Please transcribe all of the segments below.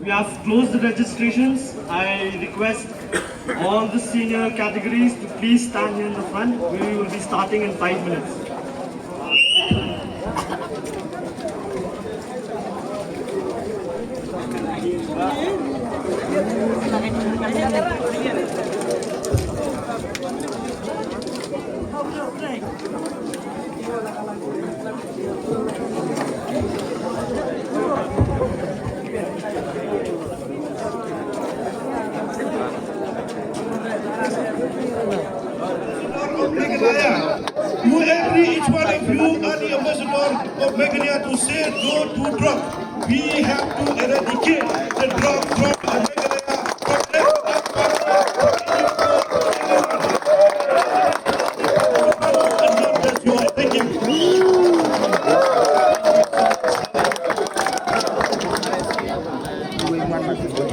We have closed the registrations. I request all the senior categories to please stand here in the front. We will be starting in 5 minutes. You every each one of you are the ambassador of Meghalaya to say no to drug. We have to eradicate the drug from Meghalaya. Thank you.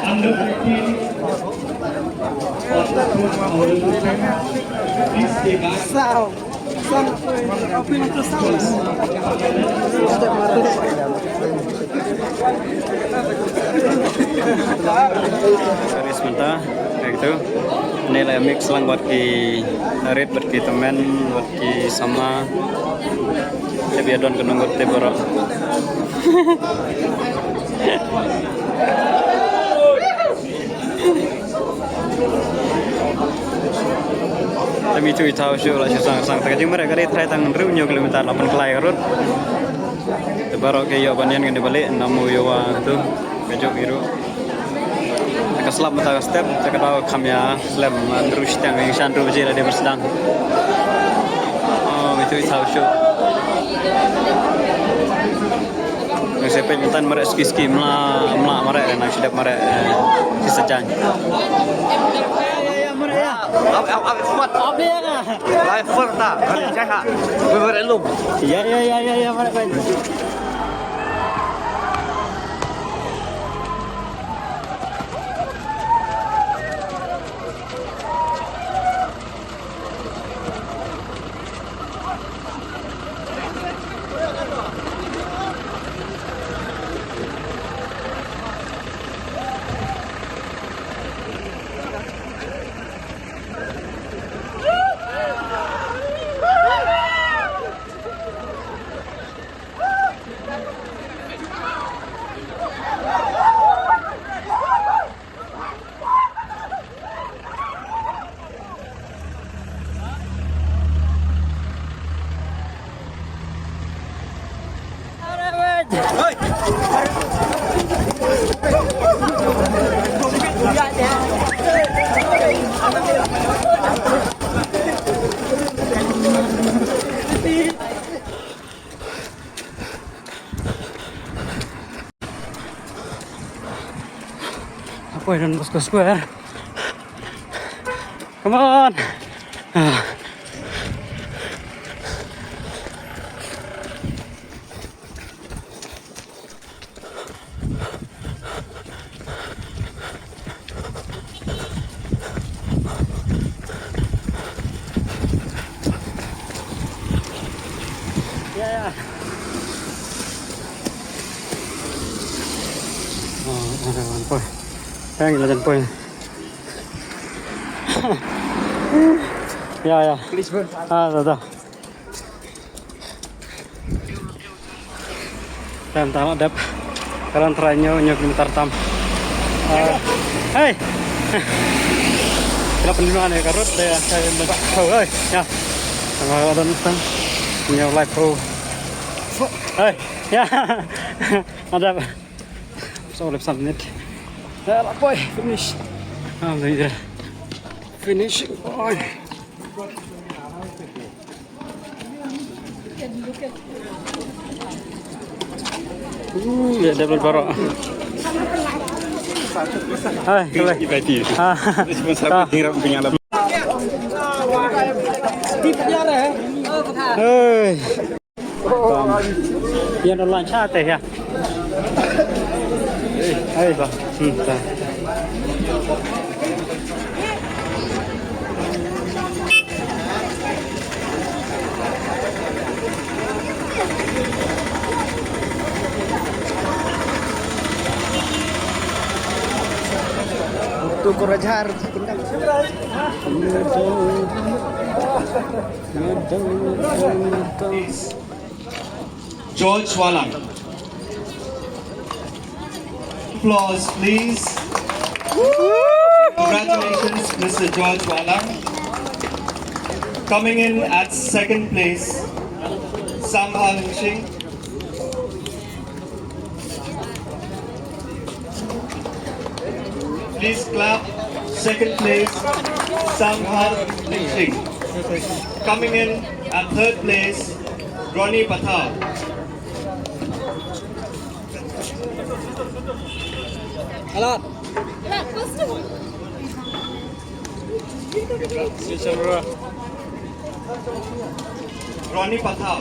Under 15 please stay back. Garis Mynta, kayak gitu. Nilai mix lang buat ki Harit, buat ki temen, buat ki sama. Tapi adon kenunggut teboro. Kami itu tahu sih lah sang tak Jingmareh kali try tang riunya kilometer 8 kelai karut. Tebaro ke yo banian kan dibalik Namo Yuva tu bejuk biru. Agak selap mata step saya tahu kamya slam terus yang sandru je lah dia bersedang. Oh itu tahu sih. Saya pengen marek ski mela marek nak sedap marek si sejan. Kuat apa ya? Level tak? Jangan. Berelum. Ya marek baik. Apa dan bosku square? Come on. Yeah. Oh, boy. Yang jalan poin. Ya. Please bro. Dah. Dan tahu dap. Kalian teranyo nyok kilometer tam. Hey. Kita penjualan ya karut ya. Saya baca. Oh, ya. Sama dan tam. Punya live pro. Hey, ya. Ada. So left some net. Ya, boy, finish. Alhamdulillah. Finish, boy. Ya double barok. Hai, boleh. Ibadi. Sponsor pengirim penyalam. Hei. Yang online chat ya. Hei, Pak. Tu kurajar. George Walang. Applause, please. Congratulations, Mr. George Walang. Coming in at second place, Samha Lingxing. Please clap. Second place, Samha Lingxing. Coming in at third place, Ronnie Pathao. Alat. Ronnie Pathao.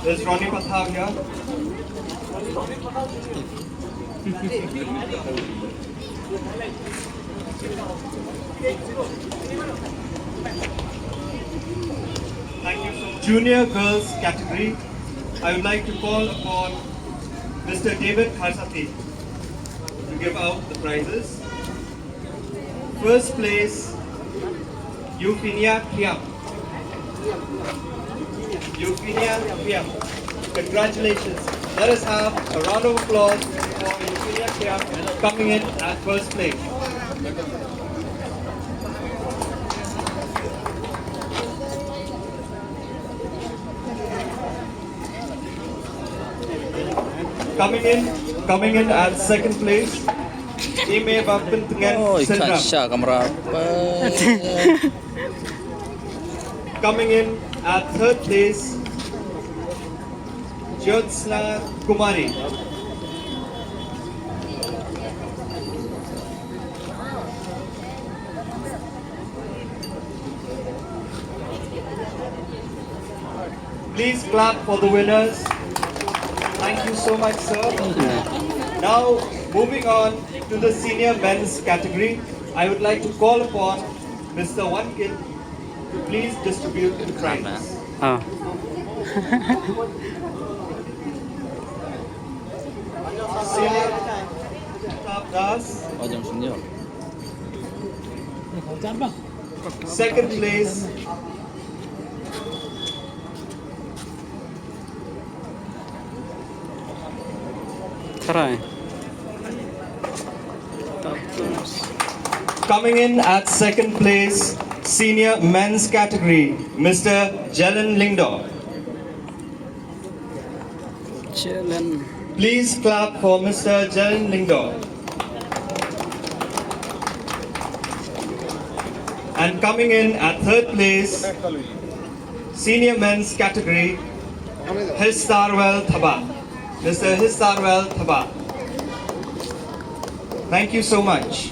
Is Ronnie Pathao here? Thank you so much. Junior girls category, I would like to call upon Mr. David Kharsati to give out the prizes. First place, Euphenia Kiam. Euphenia Kiam. Congratulations. Let us have a round of applause for Euphenia Kiam coming in at first place. Coming in at second place, Ime Pynlong syndrome. Kamera apa? Coming in at third place, Jyotsna Kumari. Please clap for the winners. Thank you so much, sir. Now, moving on to the senior men's category, I would like to call upon Mr. Wankit to please distribute the prizes. Ah. Senior Top Das, Oh, jam senior. second place, Try. coming in at second place, senior men's category, Mr. Jelen Lingdo. Jalan. Please clap for Mr. Jelen Lingdo. And coming in at third place, senior men's category, Histarwell Thaba. Mr. Histarwell Thaba. Thank you so much.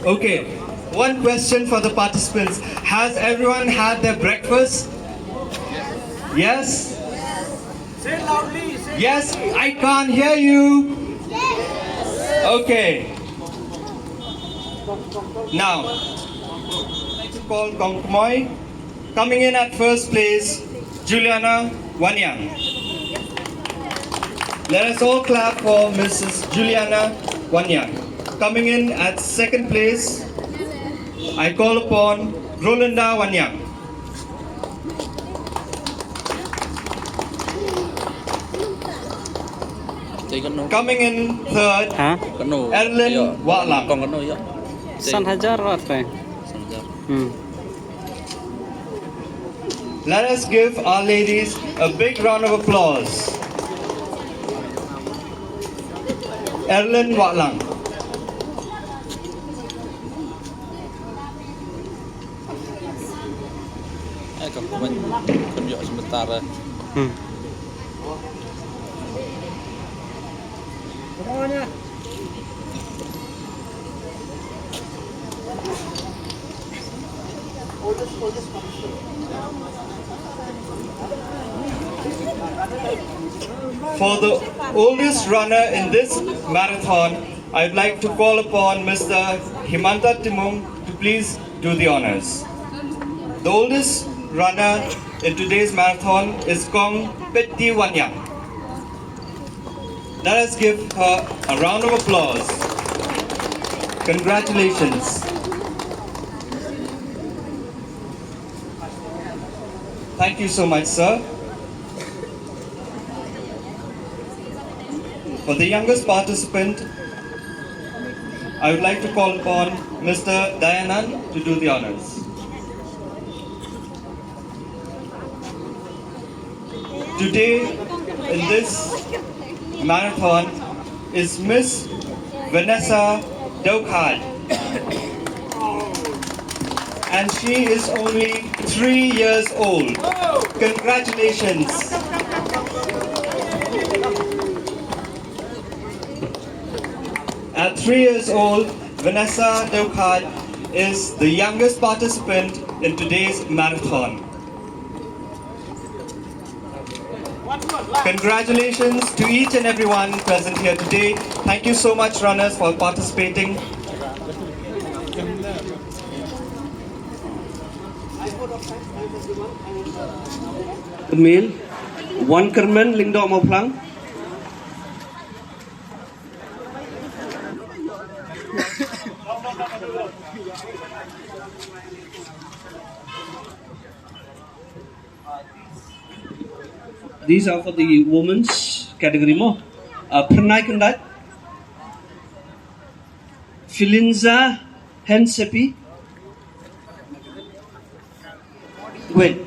Okay, one question for the participants. Has everyone had their breakfast? Yes? Say loudly. Yes, I can't hear you. Okay. Now, let's call Kongmoy. Coming in at first place, Juliana Wanyang. Let us all clap for Mrs. Juliana Wanyang. Coming in at second place, I call upon Rolinda Wanyang. Coming in third, Hah? Erlin Walang. San Hajar apa? Sanjar. Let us give our ladies a big round of applause. Erlen Walang. Kalau tunjuk sebentar. For the oldest runner in this marathon, I'd like to call upon Mr. Himanta Timung to please do the honors. The oldest runner in today's marathon is Kong Petti Wanyang. Let us give her a round of applause. Congratulations. Thank you so much, sir. For the youngest participant, I would like to call upon Mr. Dayanan to do the honors. Today, in this marathon, is Miss Vanessa Daukhad. And she is only 3 years old. Congratulations. At 3 years old, Vanessa Daukhad is the youngest participant in today's marathon. Congratulations to each and everyone present here today. Thank you so much, runners, for participating. Mil, one Kerman, Lingdo Moplang. These are for the women's category mo. Pernai Kandat, Filinza Hensepi, Gwen.